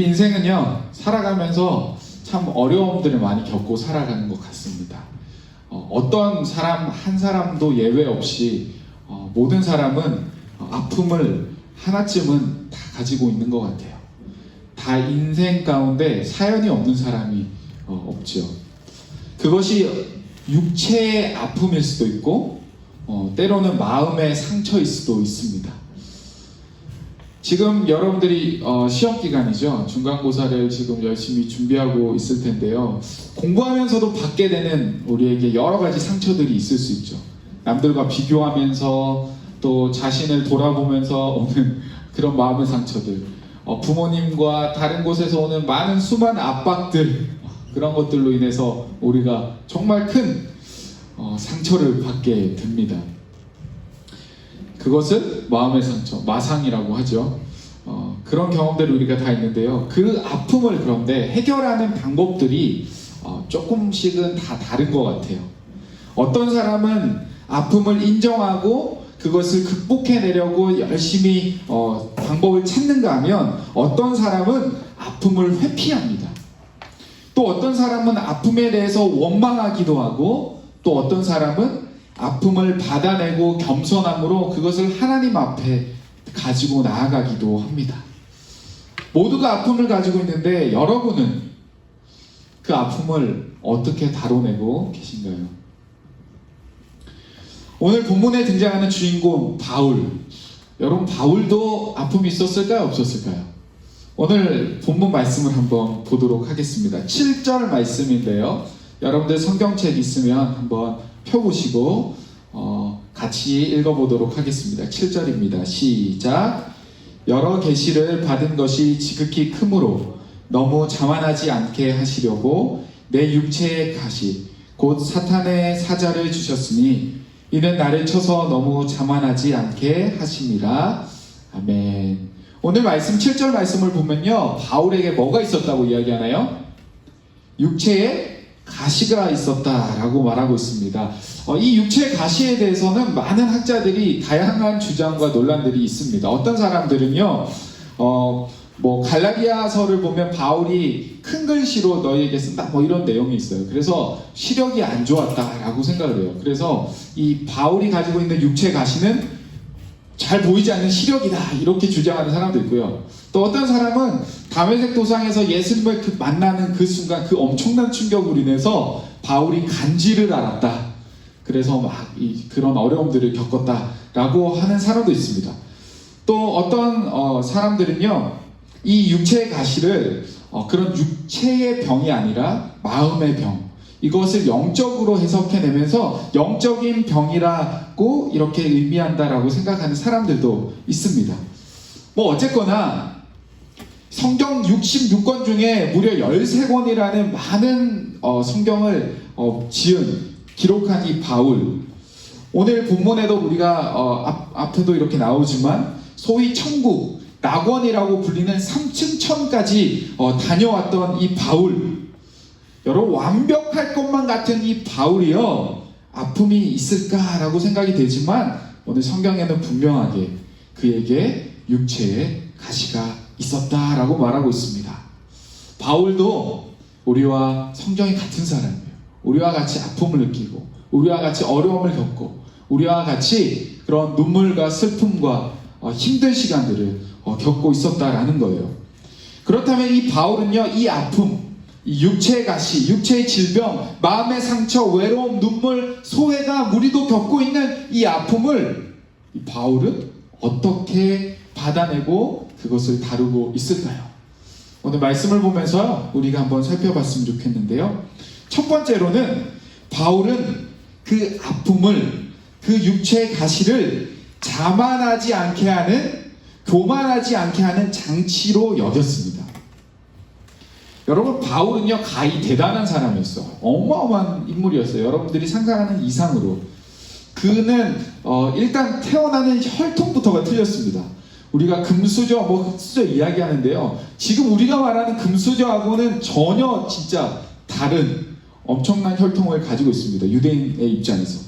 우리 인생은요, 살아가면서 참 어려움들을 많이 겪고 살아가는 것 같습니다. 어떤 사람 한 사람도 예외 없이 모든 사람은 아픔을 하나쯤은 다 가지고 있는 것 같아요. 다 인생 가운데 사연이 없는 사람이 없죠. 그것이 육체의 아픔일 수도 있고 때로는 마음의 상처일 수도 있습니다. 지금 여러분들이 시험 기간이죠. 중간고사를 지금 열심히 준비하고 있을 텐데요. 공부하면서도 받게 되는 우리에게 여러 가지 상처들이 있을 수 있죠. 남들과 비교하면서 또 자신을 돌아보면서 오는 그런 마음의 상처들, 부모님과 다른 곳에서 오는 많은 수많은 압박들, 그런 것들로 인해서 우리가 정말 큰 상처를 받게 됩니다. 그것을 마음의 상처, 마상이라고 하죠. 그런 경험들이 우리가 다 있는데요. 그 아픔을 그런데 해결하는 방법들이 조금씩은 다 다른 것 같아요. 어떤 사람은 아픔을 인정하고 그것을 극복해내려고 열심히 방법을 찾는가 하면 어떤 사람은 아픔을 회피합니다. 또 어떤 사람은 아픔에 대해서 원망하기도 하고 또 어떤 사람은 아픔을 받아내고 겸손함으로 그것을 하나님 앞에 가지고 나아가기도 합니다. 모두가 아픔을 가지고 있는데 여러분은 그 아픔을 어떻게 다뤄내고 계신가요? 오늘 본문에 등장하는 주인공 바울, 여러분 바울도 아픔이 있었을까요? 없었을까요? 오늘 본문 말씀을 한번 보도록 하겠습니다. 7절 말씀인데요. 여러분들 성경책 있으면 한번 펴보시고 같이 읽어보도록 하겠습니다. 7절입니다. 시작. 여러 계시를 받은 것이 지극히 크므로 너무 자만하지 않게 하시려고 내 육체의 가시 곧 사탄의 사자를 주셨으니 이는 나를 쳐서 너무 자만하지 않게 하심이라. 아멘. 오늘 말씀 7절 말씀을 보면요, 바울에게 뭐가 있었다고 이야기하나요? 육체에 가시가 있었다라고 말하고 있습니다. 이 육체의 가시에 대해서는 많은 학자들이 다양한 주장과 논란들이 있습니다. 어떤 사람들은요, 갈라디아서를 보면 바울이 큰 글씨로 너희에게 쓴다 이런 내용이 있어요. 그래서 시력이 안 좋았다라고 생각을 해요. 그래서 이 바울이 가지고 있는 육체의 가시는 잘 보이지 않는 시력이다 이렇게 주장하는 사람도 있고요. 또 어떤 사람은 다메섹 도상에서 예수님을 만나는 그 순간 그 엄청난 충격으로 인해서 바울이 간지를 앓았다. 그래서 그런 어려움들을 겪었다라고 하는 사람도 있습니다. 또 어떤 사람들은요, 이 육체의 가시를 그런 육체의 병이 아니라 마음의 병, 이것을 영적으로 해석해내면서 영적인 병이라고 이렇게 의미한다라고 생각하는 사람들도 있습니다. 어쨌거나 성경 66권 중에 무려 13권이라는 많은 성경을 기록한 이 바울, 오늘 본문에도 우리가 앞에도 이렇게 나오지만 소위 천국, 낙원이라고 불리는 3층 천까지 다녀왔던 이 바울, 여러분 완벽할 것만 같은 이 바울이요, 아픔이 있을까라고 생각이 되지만 오늘 성경에는 분명하게 그에게 육체에 가시가 있었다라고 말하고 있습니다. 바울도 우리와 성경이 같은 사람이에요. 우리와 같이 아픔을 느끼고 우리와 같이 어려움을 겪고 우리와 같이 그런 눈물과 슬픔과 힘든 시간들을 겪고 있었다라는 거예요. 그렇다면 이 바울은요, 이 아픔, 이 육체의 가시, 육체의 질병, 마음의 상처, 외로움, 눈물, 소외가 우리도 겪고 있는 이 아픔을 이 바울은 어떻게 받아내고 그것을 다루고 있을까요? 오늘 말씀을 보면서 우리가 한번 살펴봤으면 좋겠는데요. 첫 번째로는 바울은 그 아픔을, 그 육체의 가시를 자만하지 않게 하는, 교만하지 않게 하는 장치로 여겼습니다. 여러분, 바울은요, 가히 대단한 사람이었어요. 어마어마한 인물이었어요. 여러분들이 상상하는 이상으로. 그는 일단 태어나는 혈통부터가 틀렸습니다. 우리가 금수저, 흑수저 이야기하는데요, 지금 우리가 말하는 금수저하고는 전혀 진짜 다른 엄청난 혈통을 가지고 있습니다. 유대인의 입장에서.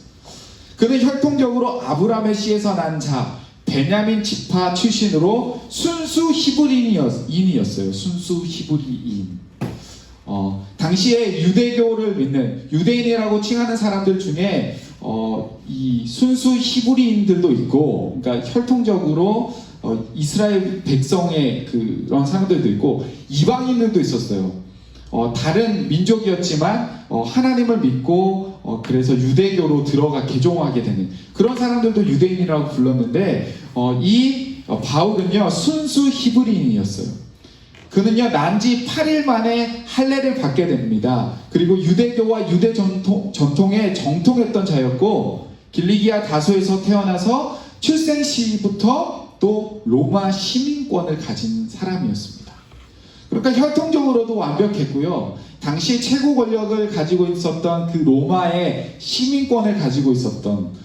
그는 혈통적으로 아브라함의 씨에서 난 자, 베냐민 지파 출신으로 순수 히브리인이었어요. 순수 히브리인. 당시에 유대교를 믿는 유대인이라고 칭하는 사람들 중에 이 순수 히브리인들도 있고, 그러니까 혈통적으로 이스라엘 백성의 그런 사람들도 있고 이방인들도 있었어요. 다른 민족이었지만 하나님을 믿고 그래서 유대교로 들어가 개종하게 되는 그런 사람들도 유대인이라고 불렀는데, 이 바울은요 순수 히브리인이었어요. 그는요 난지 8일 만에 할례를 받게 됩니다. 그리고 유대교와 유대 전통에 정통했던 자였고, 길리기아 다소에서 태어나서 출생 시부터 또 로마 시민권을 가진 사람이었습니다. 그러니까 혈통적으로도 완벽했고요. 당시 최고 권력을 가지고 있었던 그 로마의 시민권을 가지고 있었던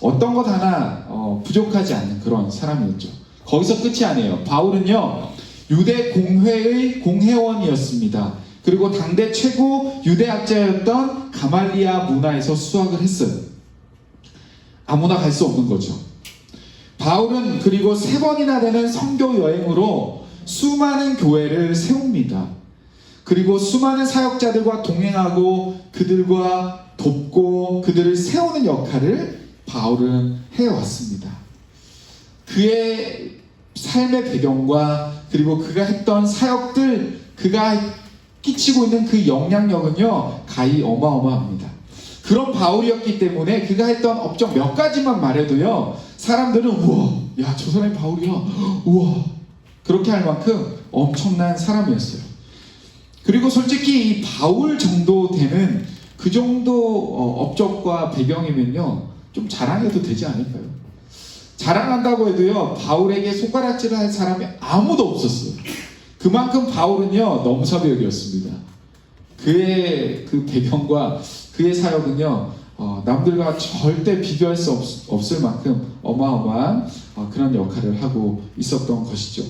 어떤 것 하나 부족하지 않는 그런 사람이었죠. 거기서 끝이 아니에요. 바울은요 유대 공회의 공회원이었습니다. 그리고 당대 최고 유대학자였던 가말리아 문화에서 수학을 했어요. 아무나 갈 수 없는 거죠. 바울은 그리고 3번이나 되는 선교 여행으로 수많은 교회를 세웁니다. 그리고 수많은 사역자들과 동행하고 그들과 돕고 그들을 세우는 역할을 바울은 해왔습니다. 그의 삶의 배경과 그리고 그가 했던 사역들, 그가 끼치고 있는 그 영향력은요 가히 어마어마합니다. 그런 바울이었기 때문에 그가 했던 업적 몇 가지만 말해도요 사람들은 우와, 야, 저 사람이 바울이야, 우와, 그렇게 할 만큼 엄청난 사람이었어요. 그리고 솔직히 이 바울 정도 되는 그 정도 업적과 배경이면요 좀 자랑해도 되지 않을까요? 자랑한다고 해도요 바울에게 손가락질을 할 사람이 아무도 없었어요. 그만큼 바울은요 넘사벽이었습니다. 그의 그 배경과 그의 사역은요 남들과 절대 비교할 수 없을 만큼 어마어마한 그런 역할을 하고 있었던 것이죠.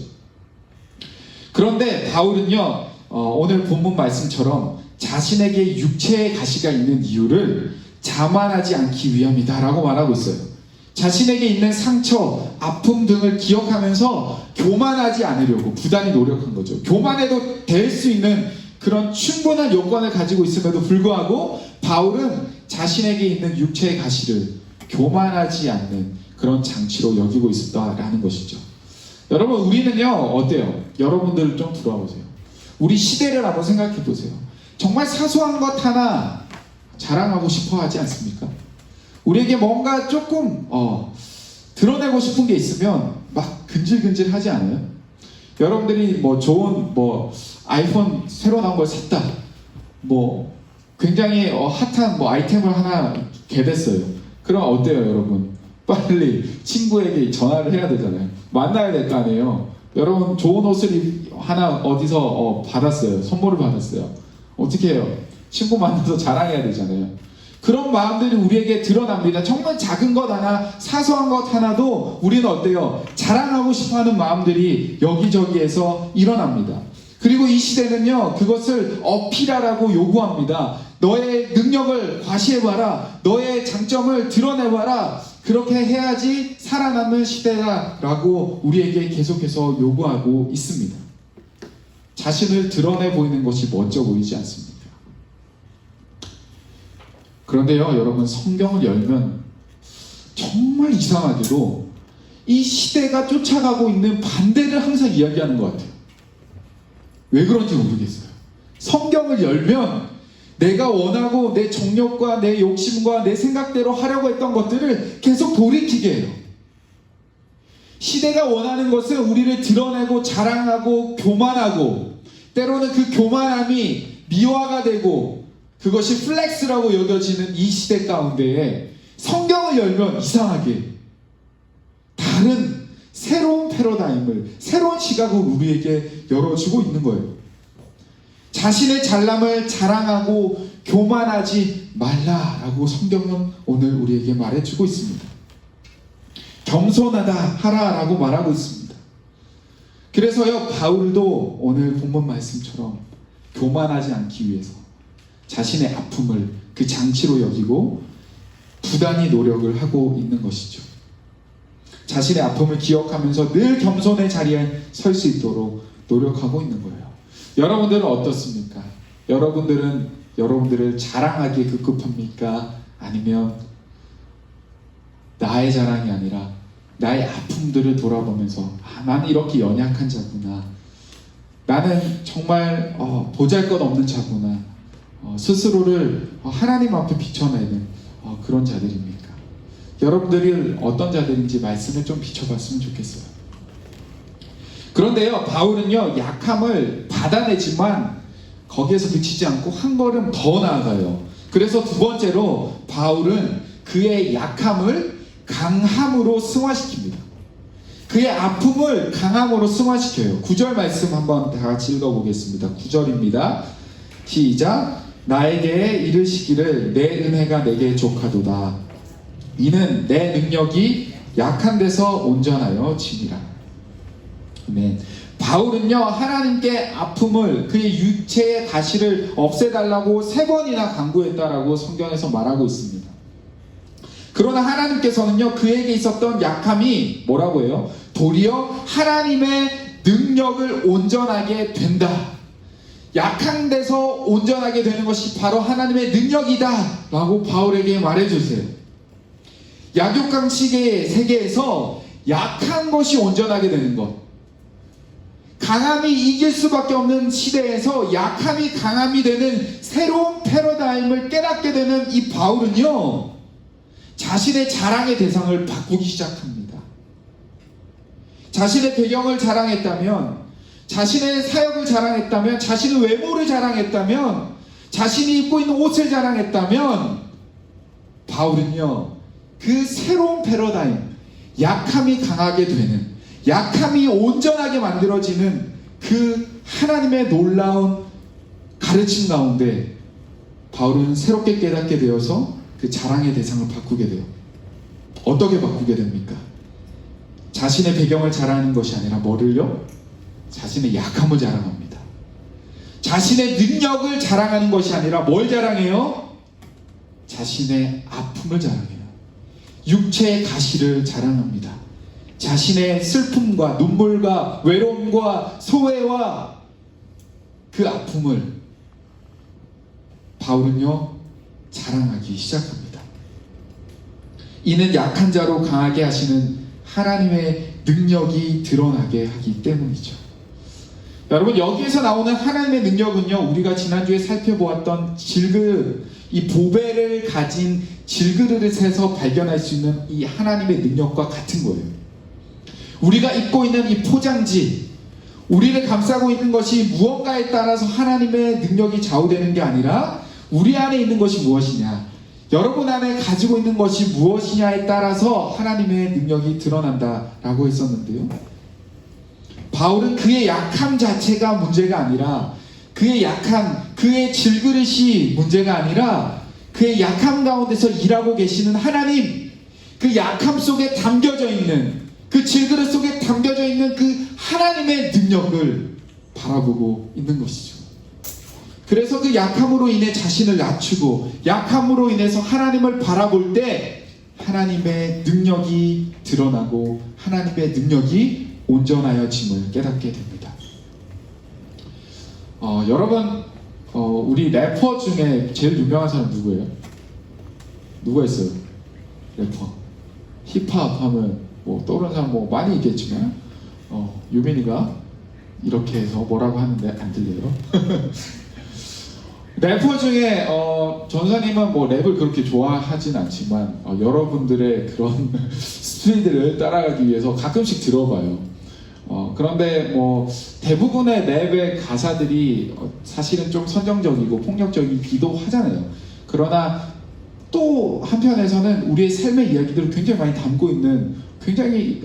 그런데 바울은요 오늘 본문 말씀처럼 자신에게 육체의 가시가 있는 이유를 자만하지 않기 위함이다 라고 말하고 있어요. 자신에게 있는 상처, 아픔 등을 기억하면서 교만하지 않으려고 부단히 노력한 거죠. 교만해도 될 수 있는 그런 충분한 요건을 가지고 있음에도 불구하고 바울은 자신에게 있는 육체의 가시를 교만하지 않는 그런 장치로 여기고 있었다라는 것이죠. 여러분, 우리는요 어때요? 여러분들 좀 들어와 보세요. 우리 시대를 한번 생각해 보세요. 정말 사소한 것 하나 자랑하고 싶어 하지 않습니까? 우리에게 뭔가 조금 드러내고 싶은 게 있으면 막 근질근질 하지 않아요? 여러분들이 뭐 좋은 아이폰 새로 나온 걸 샀다, 뭐 굉장히 핫한 아이템을 하나 개됐어요. 그럼 어때요 여러분? 빨리 친구에게 전화를 해야 되잖아요. 만나야 될 거 아니에요. 여러분 좋은 옷을 하나 어디서 받았어요. 선물을 받았어요. 어떻게 해요? 친구 만나서 자랑해야 되잖아요. 그런 마음들이 우리에게 드러납니다. 정말 작은 것 하나, 사소한 것 하나도 우리는 어때요? 자랑하고 싶어하는 마음들이 여기저기에서 일어납니다. 그리고 이 시대는요 그것을 어필하라고 요구합니다. 너의 능력을 과시해봐라, 너의 장점을 드러내봐라, 그렇게 해야지 살아남는 시대라고 우리에게 계속해서 요구하고 있습니다. 자신을 드러내 보이는 것이 멋져 보이지 않습니다. 그런데요 여러분, 성경을 열면 정말 이상하게도 이 시대가 쫓아가고 있는 반대를 항상 이야기하는 것 같아요. 왜 그런지 모르겠어요. 성경을 열면 내가 원하고 내 정욕과 내 욕심과 내 생각대로 하려고 했던 것들을 계속 돌이키게 해요. 시대가 원하는 것은 우리를 드러내고 자랑하고 교만하고, 때로는 그 교만함이 미화가 되고 그것이 플렉스라고 여겨지는 이 시대 가운데에 성경을 열면 이상하게 다른 새로운 패러다임을, 새로운 시각을 우리에게 열어주고 있는 거예요. 자신의 잘남을 자랑하고 교만하지 말라라고 성경은 오늘 우리에게 말해주고 있습니다. 겸손하다 하라라고 말하고 있습니다. 그래서요 바울도 오늘 본문 말씀처럼 교만하지 않기 위해서 자신의 아픔을 그 장치로 여기고 부단히 노력을 하고 있는 것이죠. 자신의 아픔을 기억하면서 늘 겸손의 자리에 설 수 있도록 노력하고 있는 거예요. 여러분들은 어떻습니까? 여러분들은 여러분들을 자랑하기에 급급합니까? 아니면 나의 자랑이 아니라 나의 아픔들을 돌아보면서 나는 이렇게 연약한 자구나, 나는 정말 보잘것없는 자구나, 스스로를 하나님 앞에 비춰내는 그런 자들입니까? 여러분들이 어떤 자들인지 말씀을 좀 비춰봤으면 좋겠어요. 그런데요, 바울은요, 약함을 받아내지만 거기에서 그치지 않고 한 걸음 더 나아가요. 그래서 두 번째로 바울은 그의 약함을 강함으로 승화시킵니다. 그의 아픔을 강함으로 승화시켜요. 9절 말씀 한번 다 같이 읽어보겠습니다. 9절입니다. 시작. 나에게 이르시기를 내 은혜가 내게 족하도다. 이는 내 능력이 약한 데서 온전하여 짐이라. 아멘. 바울은요, 하나님께 아픔을, 그의 육체의 가시를 없애달라고 3번이나 간구했다라고 성경에서 말하고 있습니다. 그러나 하나님께서는요, 그에게 있었던 약함이 뭐라고 해요? 도리어 하나님의 능력을 온전하게 된다. 약한 데서 온전하게 되는 것이 바로 하나님의 능력이다 라고 바울에게 말해주세요. 약육강식의 세계에서 약한 것이 온전하게 되는 것, 강함이 이길 수밖에 없는 시대에서 약함이 강함이 되는 새로운 패러다임을 깨닫게 되는 이 바울은요, 자신의 자랑의 대상을 바꾸기 시작합니다. 자신의 배경을 자랑했다면, 자신의 사역을 자랑했다면, 자신의 외모를 자랑했다면, 자신이 입고 있는 옷을 자랑했다면, 바울은요, 그 새로운 패러다임, 약함이 강하게 되는, 약함이 온전하게 만들어지는 그 하나님의 놀라운 가르침 가운데 바울은 새롭게 깨닫게 되어서 그 자랑의 대상을 바꾸게 돼요. 어떻게 바꾸게 됩니까? 자신의 배경을 자랑하는 것이 아니라 뭐를요? 자신의 약함을 자랑합니다. 자신의 능력을 자랑하는 것이 아니라 뭘 자랑해요? 자신의 아픔을 자랑해요. 육체의 가시를 자랑합니다. 자신의 슬픔과 눈물과 외로움과 소외와 그 아픔을 바울은요, 자랑하기 시작합니다. 이는 약한 자로 강하게 하시는 하나님의 능력이 드러나게 하기 때문이죠. 여러분, 여기에서 나오는 하나님의 능력은요, 우리가 지난주에 살펴보았던 질그릇, 이 보배를 가진 질그릇에서 발견할 수 있는 이 하나님의 능력과 같은 거예요. 우리가 입고 있는 이 포장지, 우리를 감싸고 있는 것이 무언가에 따라서 하나님의 능력이 좌우되는 게 아니라 우리 안에 있는 것이 무엇이냐, 여러분 안에 가지고 있는 것이 무엇이냐에 따라서 하나님의 능력이 드러난다라고 했었는데요, 바울은 그의 약함 자체가 문제가 아니라, 그의 약함, 그의 질그릇이 문제가 아니라 그의 약함 가운데서 일하고 계시는 하나님, 그 약함 속에 담겨져 있는, 그 질그릇 속에 담겨져 있는 그 하나님의 능력을 바라보고 있는 것이죠. 그래서 그 약함으로 인해 자신을 낮추고, 약함으로 인해서 하나님을 바라볼 때 하나님의 능력이 드러나고 하나님의 능력이 온전하여짐을 깨닫게 됩니다. 여러분, 우리 래퍼 중에 제일 유명한 사람 누구예요? 누가 있어요? 래퍼. 힙합 하면 뭐 떠오르는 사람 뭐 많이 있겠지만, 유민이가 이렇게 해서 뭐라고 하는데 안 들려요? 래퍼 중에 전사님은 뭐 랩을 그렇게 좋아하진 않지만 여러분들의 그런 스피드를 따라가기 위해서 가끔씩 들어봐요. 그런데 뭐 대부분의 랩의 가사들이 사실은 좀 선정적이고 폭력적이기도 하잖아요. 그러나 또 한편에서는 우리의 삶의 이야기들을 굉장히 많이 담고 있는, 굉장히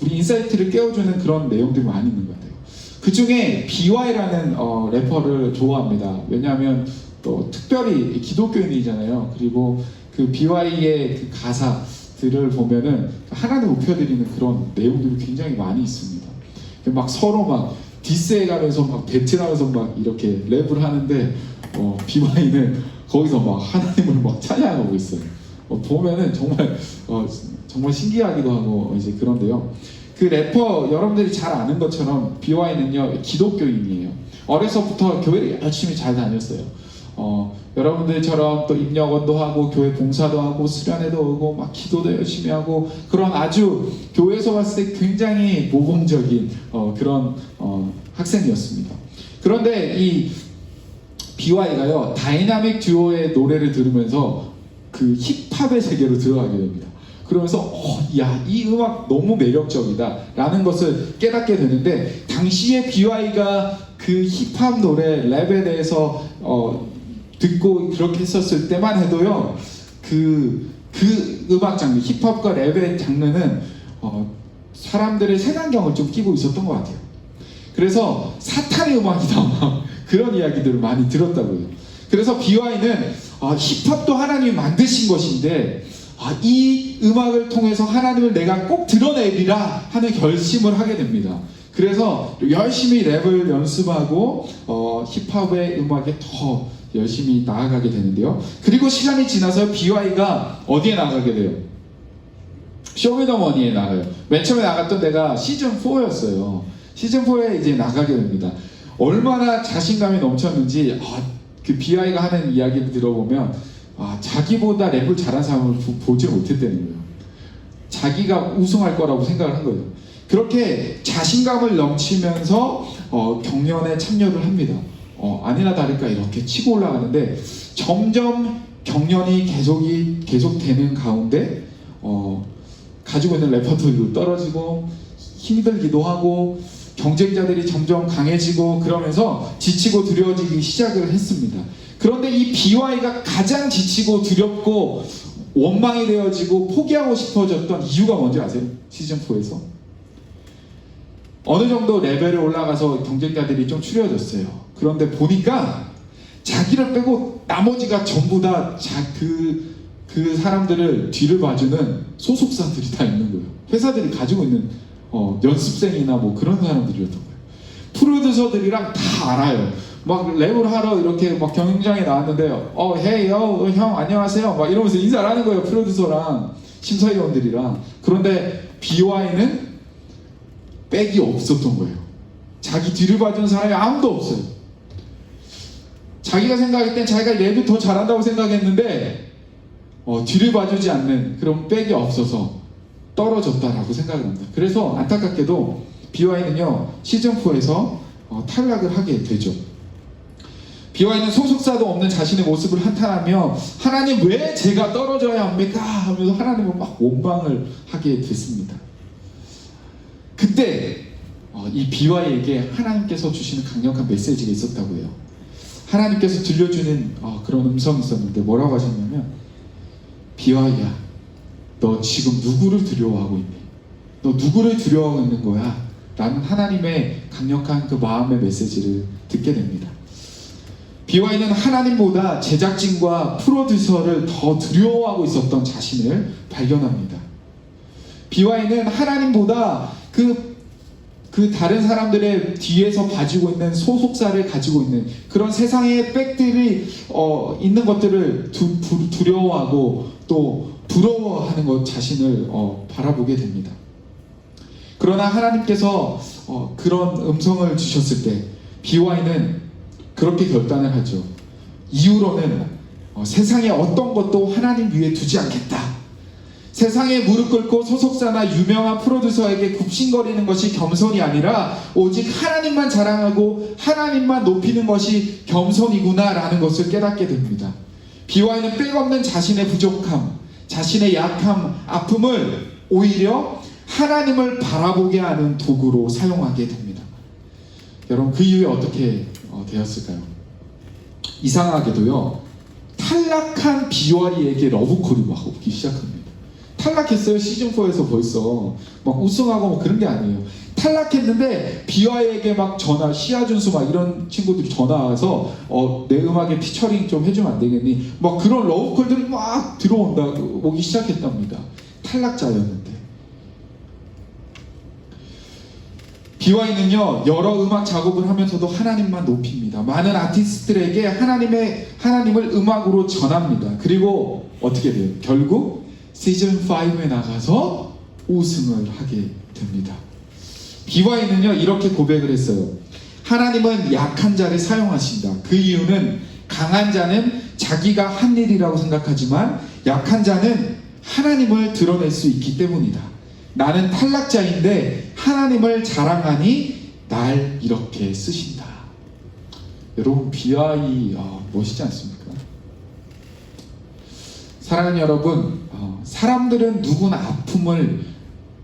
우리 인사이트를 깨워주는 그런 내용들이 많이 있는 것 같아요. 그 중에 BY라는 래퍼를 좋아합니다. 왜냐하면 또 특별히 기독교인이잖아요. 그리고 그 BY의 그 가사들을 보면은 하나님을 높여드리는 그런 내용들이 굉장히 많이 있습니다. 막 서로 막 디스해가면서 막 배틀하면서 막 이렇게 랩을 하는데 BY는 거기서 막 하나님을 막 찬양하고 있어요. 보면은 정말 정말 신기하기도 하고 이제 그런데요. 그 래퍼 여러분들이 잘 아는 것처럼 BY는요 기독교인이에요. 어려서부터 교회를 열심히 잘 다녔어요. 여러분들처럼 또 입력원도 하고 교회 봉사도 하고 수련회도 오고 막 기도도 열심히 하고 그런 아주 교회에서 봤을 때 굉장히 모범적인 그런 학생이었습니다. 그런데 이 BY가요 다이나믹 듀오의 노래를 들으면서 그 힙합의 세계로 들어가게 됩니다. 그러면서 야, 이 음악 너무 매력적이다 라는 것을 깨닫게 되는데, 당시에 BY가 그 힙합 노래 랩에 대해서 듣고 그렇게 했었을 때만 해도요 그 음악 장르 힙합과 랩의 장르는 사람들의 색안경을 좀 끼고 있었던 것 같아요. 그래서 사탄의 음악이다 막 그런 이야기들을 많이 들었다고요. 그래서 BY는 힙합도 하나님이 만드신 것인데 이 음악을 통해서 하나님을 내가 꼭 드러내리라 하는 결심을 하게 됩니다. 그래서 열심히 랩을 연습하고 힙합의 음악에 더 열심히 나아가게 되는데요. 그리고 시간이 지나서 BY가 어디에 나가게 돼요? 쇼미더머니에 나가요. 맨 처음에 나갔던 데가 시즌4였어요. 시즌4에 이제 나가게 됩니다. 얼마나 자신감이 넘쳤는지 그 BY가 하는 이야기를 들어보면 자기보다 랩을 잘하는 사람을 보지 못했다는 거예요. 자기가 우승할 거라고 생각을 한 거예요. 그렇게 자신감을 넘치면서 경연에 참여를 합니다. 아니나 다를까 이렇게 치고 올라가는데 점점 경연이 계속되는 가운데 가지고 있는 레퍼토리도 떨어지고 힘들기도 하고 경쟁자들이 점점 강해지고 그러면서 지치고 두려워지기 시작을 했습니다. 그런데 이 BY가 가장 지치고 두렵고 원망이 되어지고 포기하고 싶어졌던 이유가 뭔지 아세요? 시즌4에서 어느 정도 레벨에 올라가서 경쟁자들이 좀 추려졌어요. 그런데 보니까 자기를 빼고 나머지가 전부 다 그 사람들을 뒤를 봐주는 소속사들이 다 있는 거예요. 회사들이 가지고 있는 연습생이나 뭐 그런 사람들이었던 거예요. 프로듀서들이랑 다 알아요. 막 랩을 하러 이렇게 막 경연장에 나왔는데 헤이 형 안녕하세요 막 이러면서 인사를 하는 거예요. 프로듀서랑 심사위원들이랑. 그런데 BY는 백이 없었던 거예요. 자기 뒤를 봐주는 사람이 아무도 없어요. 자기가 생각할 땐 자기가 랩이 더 잘한다고 생각했는데 뒤를 봐주지 않는 그런 백이 없어서 떨어졌다라고 생각을 합니다. 그래서 안타깝게도 BY는요 시즌4에서 탈락을 하게 되죠. BY는 소속사도 없는 자신의 모습을 한탄하며 하나님 왜 제가 떨어져야 합니까? 하면서 하나님을 막 원망을 하게 됐습니다. 그때 이 BY에게 하나님께서 주시는 강력한 메시지가 있었다고 해요. 하나님께서 들려주는 그런 음성이 있었는데 뭐라고 하셨냐면 BY야 너 지금 누구를 두려워하고 있니? 너 누구를 두려워하고 있는 거야? 라는 하나님의 강력한 그 마음의 메시지를 듣게 됩니다. BY는 하나님보다 제작진과 프로듀서를 더 두려워하고 있었던 자신을 발견합니다. BY는 하나님보다 그 다른 사람들의 뒤에서 가지고 있는 소속사를 가지고 있는 그런 세상의 백들이 있는 것들을 두려워하고 또 부러워하는 것 자신을 바라보게 됩니다. 그러나 하나님께서 그런 음성을 주셨을 때 BY는 그렇게 결단을 하죠. 이후로는 세상에 어떤 것도 하나님 위에 두지 않겠다. 세상에 무릎 꿇고 소속사나 유명한 프로듀서에게 굽신거리는 것이 겸손이 아니라 오직 하나님만 자랑하고 하나님만 높이는 것이 겸손이구나 라는 것을 깨닫게 됩니다. BY는 빽없는 자신의 부족함, 자신의 약함, 아픔을 오히려 하나님을 바라보게 하는 도구로 사용하게 됩니다. 여러분 그 이후에 어떻게 되었을까요? 이상하게도요 탈락한 BY에게 러브콜이 막 오기 시작합니다. 탈락했어요. 시즌4에서 벌써 막 우승하고 뭐 그런 게 아니에요. 탈락했는데 BY에게 막 전화, 시아준수 막 이런 친구들이 전화 와서 내 음악에 피처링 좀 해주면 안 되겠니? 막 그런 러브콜들이 막 오기 시작했답니다. 탈락자였는데. BY는요 여러 음악 작업을 하면서도 하나님만 높입니다. 많은 아티스트들에게 하나님을 음악으로 전합니다. 그리고 어떻게 돼요? 결국 시즌 5에 나가서 우승을 하게 됩니다. BY는요 이렇게 고백을 했어요. 하나님은 약한 자를 사용하신다. 그 이유는 강한 자는 자기가 한 일이라고 생각하지만 약한 자는 하나님을 드러낼 수 있기 때문이다. 나는 탈락자인데 하나님을 자랑하니 날 이렇게 쓰신다. 여러분 BY 멋있지 않습니까? 사랑하는 여러분, 사람들은 누구나 아픔을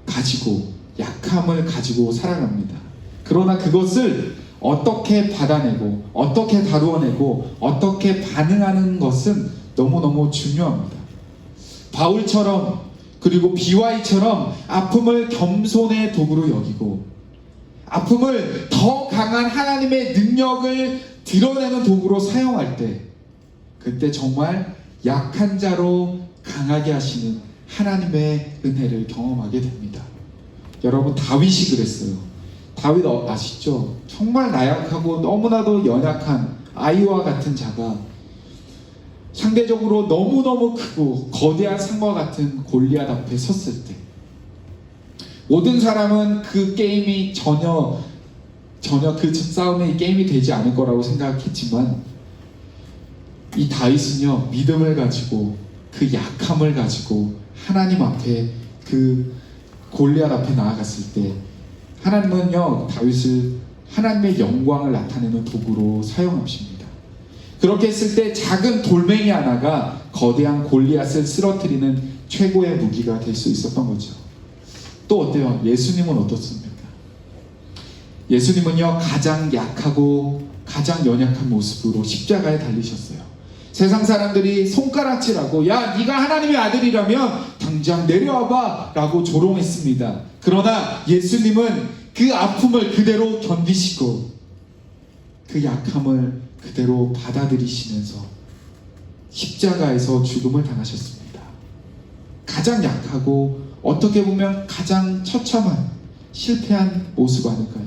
가지고 약함을 가지고 살아갑니다. 그러나 그것을 어떻게 받아내고 어떻게 다루어내고 어떻게 반응하는 것은 너무너무 중요합니다. 바울처럼 그리고 BY처럼 아픔을 겸손의 도구로 여기고 아픔을 더 강한 하나님의 능력을 드러내는 도구로 사용할 때 그때 정말 약한 자로 강하게 하시는 하나님의 은혜를 경험하게 됩니다. 여러분 다윗이 그랬어요. 다윗 아시죠? 정말 나약하고 너무나도 연약한 아이와 같은 자가 상대적으로 너무너무 크고 거대한 산과 같은 골리앗 앞에 섰을 때 모든 사람은 그 게임이 전혀 그 싸움이 게임이 되지 않을 거라고 생각했지만 이 다윗은요 믿음을 가지고 그 약함을 가지고 하나님 앞에 그 골리앗 앞에 나아갔을 때 하나님은요 다윗을 하나님의 영광을 나타내는 도구로 사용하십니다. 그렇게 했을 때 작은 돌멩이 하나가 거대한 골리앗을 쓰러뜨리는 최고의 무기가 될 수 있었던 거죠. 또 어때요? 예수님은 어떻습니까? 예수님은요 가장 약하고 가장 연약한 모습으로 십자가에 달리셨어요. 세상 사람들이 손가락질하고 야 네가 하나님의 아들이라면 당장 내려와봐 라고 조롱했습니다. 그러나 예수님은 그 아픔을 그대로 견디시고 그 약함을 그대로 받아들이시면서 십자가에서 죽음을 당하셨습니다. 가장 약하고 어떻게 보면 가장 처참한 실패한 모습 아닐까요?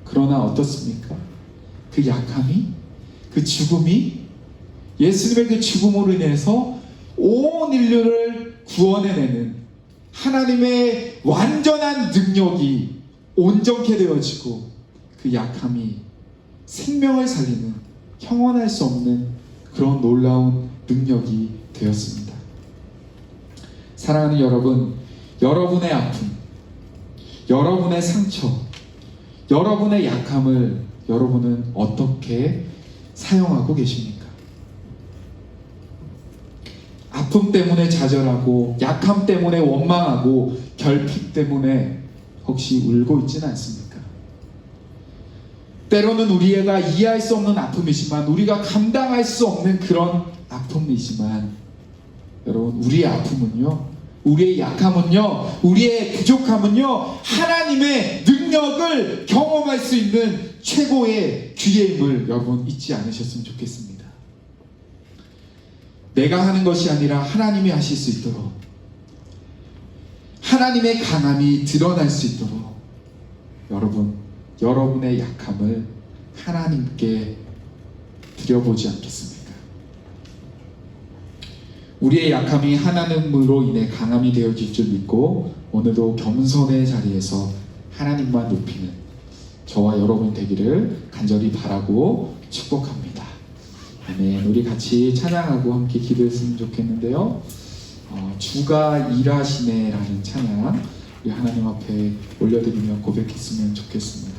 그러나 어떻습니까? 그 약함이 그 죽음이 예수님의 그 죽음으로 인해서 온 인류를 구원해내는 하나님의 완전한 능력이 온전케 되어지고 그 약함이 생명을 살리는 형언할 수 없는 그런 놀라운 능력이 되었습니다. 사랑하는 여러분, 여러분의 아픔, 여러분의 상처, 여러분의 약함을 여러분은 어떻게 사용하고 계십니까? 아픔 때문에 좌절하고 약함 때문에 원망하고 결핍 때문에 혹시 울고 있지는 않습니까? 때로는 우리가 이해할 수 없는 아픔이지만 우리가 감당할 수 없는 그런 아픔이지만 여러분 우리의 아픔은요 우리의 약함은요 우리의 부족함은요 하나님의 능력을 경험할 수 있는 최고의 기회임을 여러분 잊지 않으셨으면 좋겠습니다. 내가 하는 것이 아니라 하나님이 하실 수 있도록 하나님의 강함이 드러날 수 있도록 여러분 여러분의 약함을 하나님께 드려보지 않겠습니까? 우리의 약함이 하나님으로 인해 강함이 되어질 줄 믿고 오늘도 겸손의 자리에서 하나님만 높이는 저와 여러분 되기를 간절히 바라고 축복합니다. 아멘. 우리 같이 찬양하고 함께 기도했으면 좋겠는데요. 주가 일하시네 라는 찬양 우리 하나님 앞에 올려드리며 고백했으면 좋겠습니다.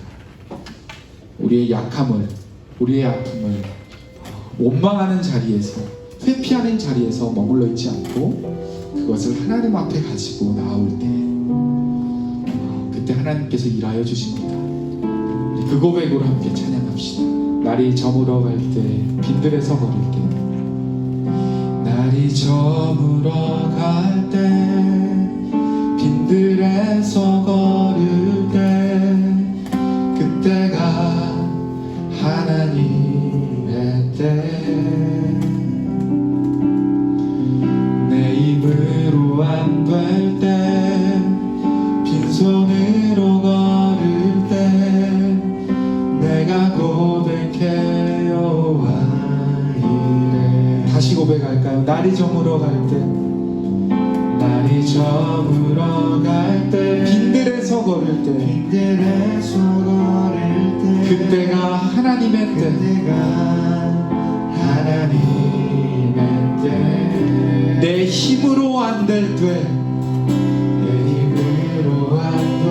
우리의 약함을 우리의 아픔을 원망하는 자리에서 회피하는 자리에서 머물러 있지 않고 그것을 하나님 앞에 가지고 나올 때 그때 하나님께서 일하여 주십니다. 그 고백으로 함께 찬양합시다. 날이 저물어 갈 때 빈들에서 걸을게 날이 저물어 갈 때 빈들에서 걸을 때 그때가 하나님의 때 내 힘으로 안 될 때 빈손으로 걸을 때 내가 고백해요 이래 다시 고백할까요? 날이 저물어 갈 때 날이 때, 빈들에서 걸을 때, 그때가 하나님의 때, 그때가 하나님의 때, 내 힘으로 안 될 때, 내 힘으로 안 될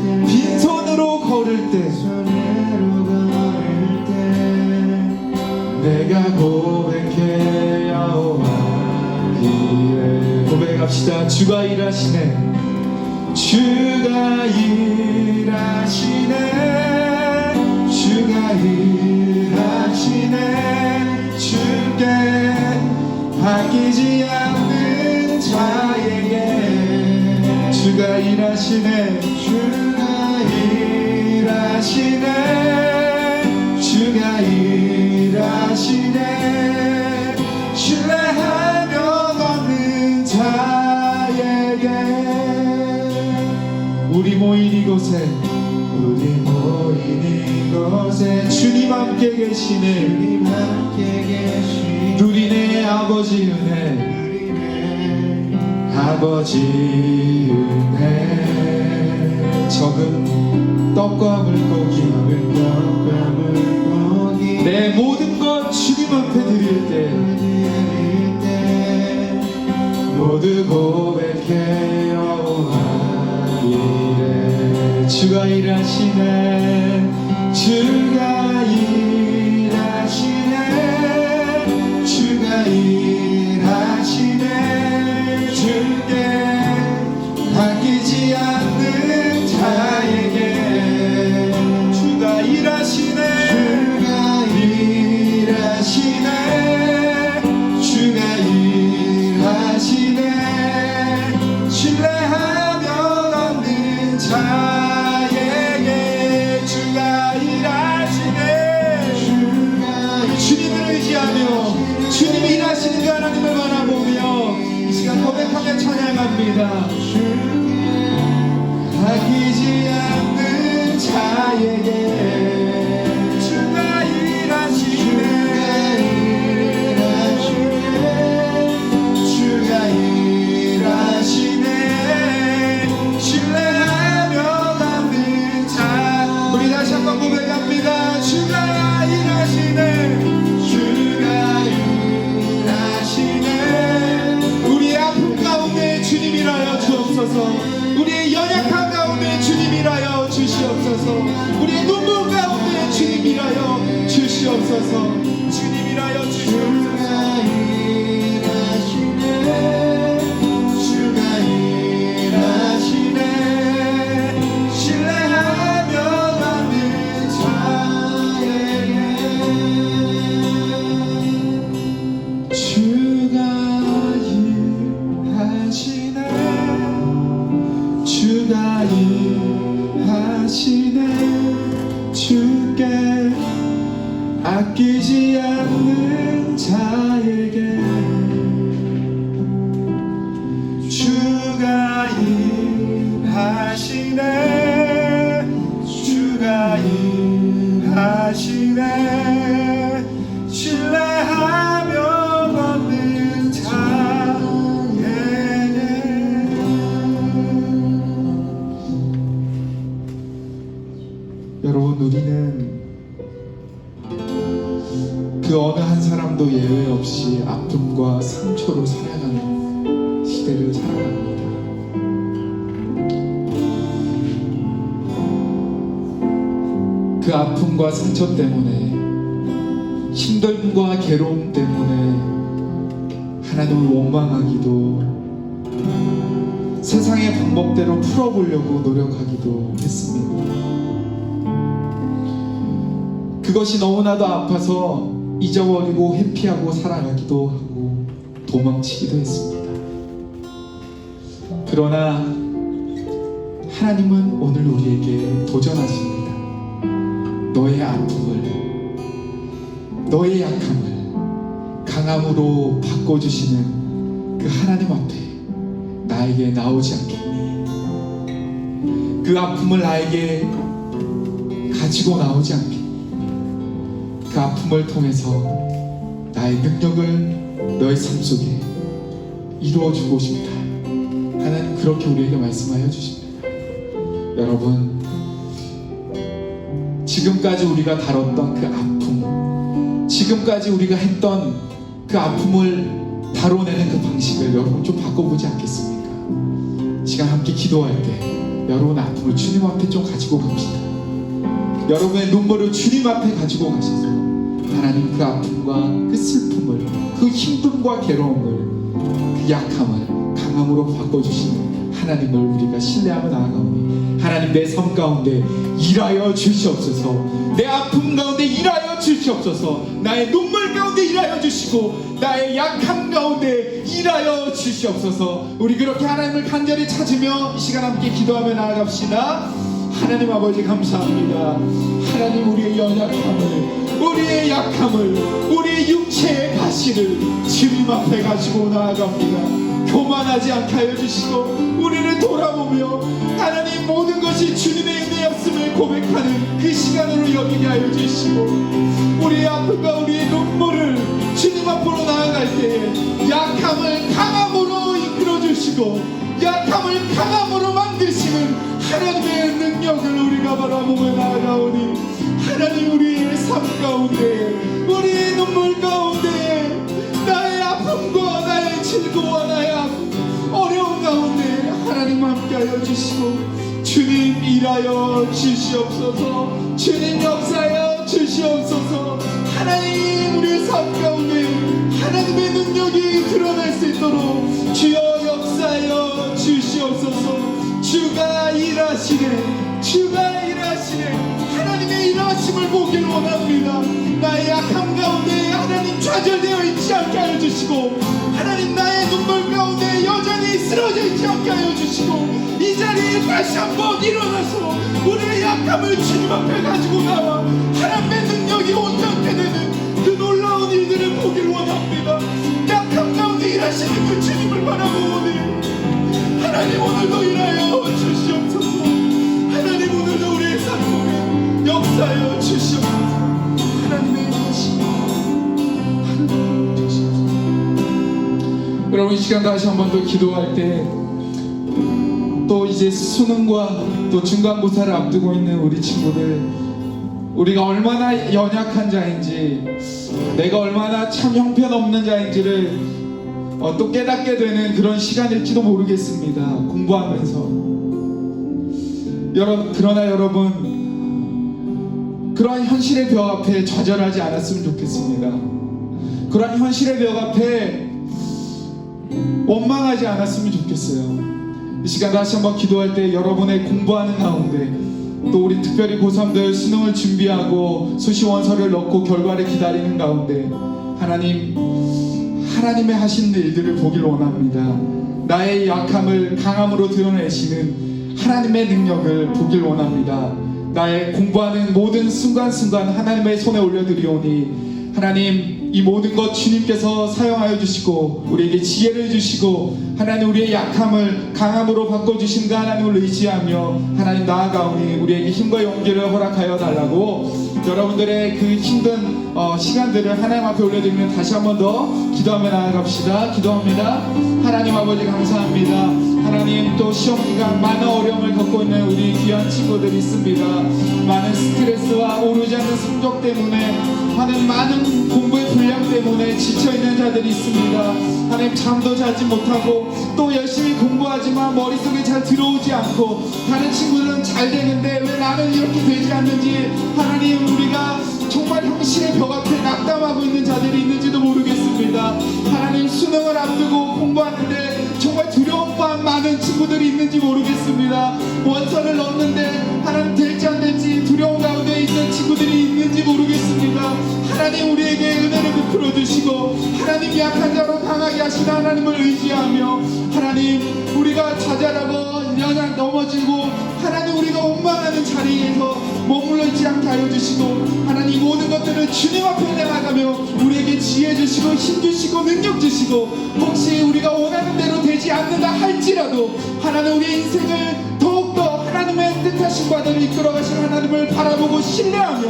때, 빈손으로 걸을 때, 손으로 걸을 때, 내가 고백해 여호와 이래. 고백합시다. 주가 일하시네, 주가 일하시네, 주가 일하시네, 주께 아끼지 않는 자에게 주가 일하시네, 주가 일하시네, 주가 일하시네, 신뢰하며 걷는 자에게. 우리 모인 이곳에, 우리 모인 이곳에 주님 함께 계시네, 주님 함께 계신 누리네 아버지 은혜, 우리네 아버지 은혜. 적은 떡과 물고기, 떡과 물고기 내 모든 것 주님 앞에 드릴 때 드릴 때 모두 고백해 여호와 이래. 주가 일하시네, 주가 일하시네, 주가 일하시네, 주께 아끼지 않는 자에게 주가 일하시네, 주가 일하시네, 주가 일하시네, 신뢰하며 걷는 자에게 주가 일하시네. 주님을 의지하며 주님이 일하시는 그 하나님을 바라보며 이 시간 고백하며 찬양합니다. 아끼지 않는 자에게 주가 일하시네, 주가 일하시네, 신뢰하며 걷는 자. 우리 다시 한번 고백합니다. 주가 일하시네, 주가 일하시네. 우리의 아픔 가운데 주님 일하여 주옵소서. 우리의 연약함 가운데 주님 일하여 주시옵소서. 우리의 눈물 가운데 주님 일하여 주시옵소서. 주님 일하여 주시옵소서. 주가 일하시네, 신뢰하며 가는 자에게 주가 일하시네, 주가 일하시네, 주께 아끼지 않는 자에게 주가 일하시네, 주가 일하시네, 신뢰하며 걷는 자에게. 여러분, 우리는 그 어느 한 사람도 예외 없이 아픔과 상처로 살아가는 시대를 살아갑니다. 그 아픔과 상처 때문에, 힘듦과 괴로움 때문에 하나님을 원망하기도, 세상의 방법대로 풀어보려고 노력하기도 했습니다. 그것이 너무나도 아파서 잊어버리고 회피하고 살아가기도 하고 도망치기도 했습니다. 그러나 하나님은 오늘 우리에게 도전하십니다. 너의 아픔을, 너의 약함을 강함으로 바꿔주시는 그 하나님 앞에 나에게 나오지 않겠니? 그 아픔을 나에게 가지고 나오지 않겠니? 그 아픔을 통해서 나의 능력을 너의 삶 속에 이루어주고 싶다. 하나님 그렇게 우리에게 말씀하여 주십니다. 여러분, 지금까지 우리가 다뤘던 그 아픔, 지금까지 우리가 했던 그 아픔을 다뤄내는 그 방식을 여러분 좀 바꿔보지 않겠습니까? 시간 함께 기도할 때 여러분 아픔을 주님 앞에 좀 가지고 갑시다. 여러분의 눈물을 주님 앞에 가지고 가셔서 하나님 그 아픔과 그 슬픔을, 그 힘듦과 괴로움을, 그 약함을 강함으로 바꿔주시는 하나님을 우리가 신뢰하며 나아가오니 하나님, 내 삶 가운데 일하여 주시옵소서. 내 아픔 가운데 일하여 주시옵소서. 나의 눈물 가운데 일하여 주시고 나의 약함 가운데 일하여 주시옵소서. 우리 그렇게 하나님을 간절히 찾으며 이 시간 함께 기도하며 나아갑시다. 하나님 아버지 감사합니다. 하나님, 우리의 연약함을, 우리의 약함을, 우리의 육체의 가시를 주님 앞에 가지고 나아갑니다. 교만하지 않게 하여 주시고 우리를 돌아보며 하나님, 모든 것이 주님의 은혜였음을 고백하는 그 시간으로 여기게 하여 주시고 우리의 아픔과 우리의 눈물을 주님 앞으로 나아갈 때에 약함을 강함으로 이끌어 주시고 약함을 강함으로 만드시는 하나님의 능력을 우리가 바라보며 나아가오니 하나님, 우리의 삶 가운데, 우리의 눈물 가운데, 나의 아픔과 나의 즐거움과 나의 어려움 가운데 하나님 함께하여 주시고 주님 일하여 주시옵소서. 주님 역사하여 주시옵소서. 하나님, 우리의 삶 가운데 하나님의 능력이 드러날 수 있도록 주여 역사하여 주시옵소서. 주가 일하시네, 주가 일하시네. 하나님의 일하심을 보길 원합니다. 나의 약함 가운데 하나님 좌절되어 있지 않게 하여 주시고 하나님, 나의 눈물 가운데 여전히 쓰러져 있지 않게 하여 주시고 이 자리에 다시 한번 일어나서 우리의 약함을 주님 앞에 가지고 나와 하나님의 능력이 온전케 되는 그 놀라운 일들을 보길 원합니다. 약함 가운데 일하시는 그 주님을 바라보오니 하나님, 오늘도 일하여 주시옵소서. 하나님, 오늘도 우리의 삶 속에 역사하여 주시옵소서. 하나님의 일하심, 하나님 주시옵소서. 여러분, 이 시간 다시 한 번 더 기도할 때 또 이제 수능과 또 중간고사를 앞두고 있는 우리 친구들, 우리가 얼마나 연약한 자인지, 내가 얼마나 참 형편없는 자인지를 또 깨닫게 되는 그런 시간일지도 모르겠습니다. 공부하면서. 그러나 여러분, 그러한 현실의 벽 앞에 좌절하지 않았으면 좋겠습니다. 그러한 현실의 벽 앞에 원망하지 않았으면 좋겠어요. 이 시간 다시 한번 기도할 때 여러분의 공부하는 가운데, 또 우리 특별히 고3들 수능을 준비하고 수시 원서를 넣고 결과를 기다리는 가운데 하나님의 하시는 일들을 보길 원합니다. 나의 약함을 강함으로 드러내시는 하나님의 능력을 보길 원합니다. 나의 공부하는 모든 순간순간 하나님의 손에 올려드리오니 하나님, 이 모든 것 주님께서 사용하여 주시고 우리에게 지혜를 주시고 하나님, 우리의 약함을 강함으로 바꿔주신 그 하나님을 의지하며 하나님 나아가오니 우리에게 힘과 용기를 허락하여 달라고 여러분들의 그 힘든 시간들을 하나님 앞에 올려드리면 다시 한 번 더 기도하며 나아갑시다. 기도합니다. 하나님 아버지 감사합니다. 하나님, 또 시험기간 많은 어려움을 겪고 있는 우리 귀한 친구들이 있습니다. 많은 스트레스와 오르지 않는 성적 때문에 하는 많은 공부의 분량 때문에 지쳐있는 자들이 있습니다. 하나님, 잠도 자지 못하고 또 열심히 공부하지만 머릿속에 잘 들어오지 않고 다른 친구들은 잘 되는데 왜 나는 이렇게 되지 않는지 하나님, 우리가 정말 현실의 벽 앞에 낙담하고 있는 자들이 있는지도 모르겠습니다. 하나님, 수능을 앞두고 공부하는데 정말 두려움과 많은 친구들이 있는지 모르겠습니다. 원서를 넣는데 하나님 될지 안 될지 두려움 가운데 있는 친구들이 있는지 모르겠습니다. 하나님, 우리에게 은혜를 베풀어 주시고 하나님, 약한 자로 강하게 하시는 하나님을 의지하며 하나님, 우리가 좌절하고 연약 넘어지고 하나님, 우리가 원망하는 자리에서 머물러 있지 않게 하여 주시고 하나님, 모든 것들을 주님 앞에 내나가며 우리에게 지혜 주시고 힘 주시고 능력 주시고 혹시 우리가 원하는 대로 되지 않는다 할지라도 하나님, 우리의 인생을 더욱더 하나님의 뜻하신 바대로 이끌어가신 하나님을 바라보고 신뢰하며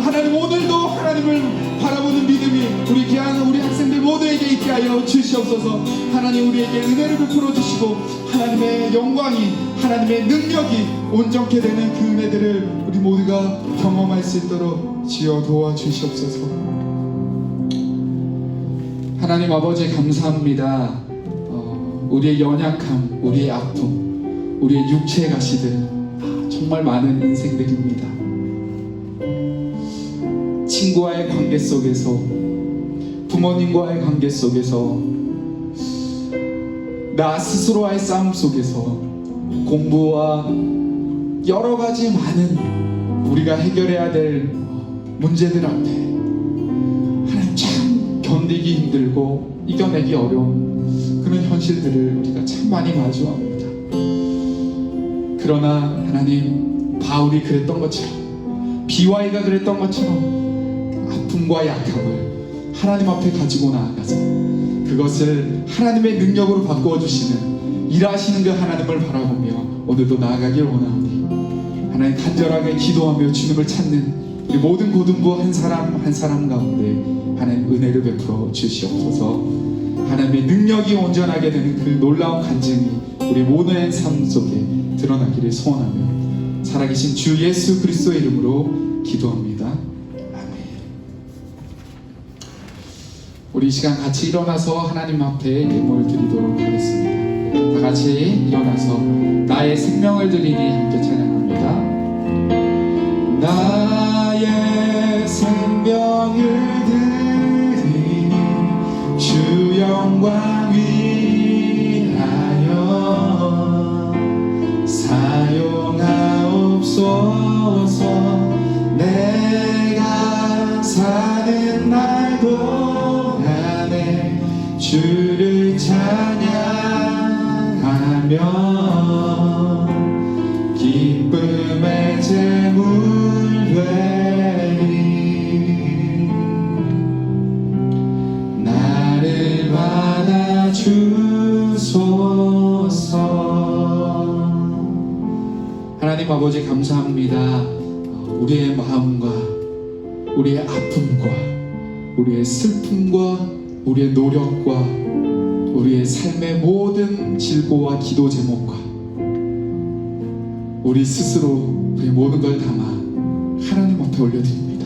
하나님, 오늘도 하나님을 바라보는 믿음이 우리 귀한 우리 학생들 모두에게 있게 하여 주시옵소서. 하나님, 우리에게 은혜를 베풀어 주시고 하나님의 영광이, 하나님의 능력이 온전케 되는 그 은혜들을 우리 모두가 경험할 수 있도록 주여 도와주시옵소서. 하나님 아버지 감사합니다. 우리의 연약함, 우리의 아픔, 우리의 육체의 가시들 정말 많은 인생들입니다. 친구와의 관계 속에서, 부모님과의 관계 속에서, 나 스스로와의 싸움 속에서, 공부와 여러 가지 많은 우리가 해결해야 될 문제들 앞에 하나님 참 견디기 힘들고 이겨내기 어려운 그런 현실들을 우리가 참 많이 마주합니다. 그러나 하나님, 바울이 그랬던 것처럼, 비와이가 그랬던 것처럼 아픔과 약함을 하나님 앞에 가지고 나아가서 그것을 하나님의 능력으로 바꾸어 주시는 일하시는 그 하나님을 바라보며 오늘도 나아가길 원하오니 하나님, 간절하게 기도하며 주님을 찾는 우리 모든 고등부 한 사람 한 사람 가운데 하나님 은혜를 베풀어 주시옵소서. 하나님의 능력이 온전하게 되는 그 놀라운 간증이 우리 모두의 삶 속에 드러나기를 소원하며 살아계신 주 예수 그리스도의 이름으로 기도합니다. 아멘. 우리 이 시간 같이 일어나서 하나님 앞에 예물 드리도록 하겠습니다. 다 같이 일어나서 나의 생명을 드리니 함께 찬양합니다. 나의 생명을 드리니 주 영광 위하여 사용하옵소서. 내가 사는 날 동안에 주를 찬양하며 기쁨의 제물 되리. 나를 받아주소서. 하나님 아버지 감사합니다. 우리의 마음과 우리의 아픔과 우리의 슬픔과 우리의 노력과 우리의 삶의 모든 질고와 기도 제목과 우리 스스로 우리의 모든 걸 담아 하나님 앞에 올려드립니다.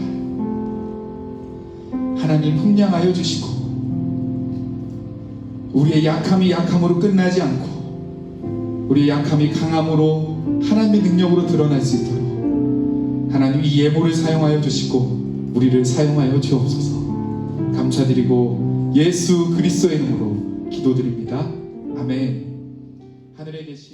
하나님 흠량하여 주시고 우리의 약함이 약함으로 끝나지 않고 우리의 약함이 강함으로 하나님의 능력으로 드러날 수 있도록 하나님 이 예물을 사용하여 주시고 우리를 사용하여 주옵소서. 감사드리고 예수 그리스도의 이름으로 기도드립니다. 아멘. 하늘에 계신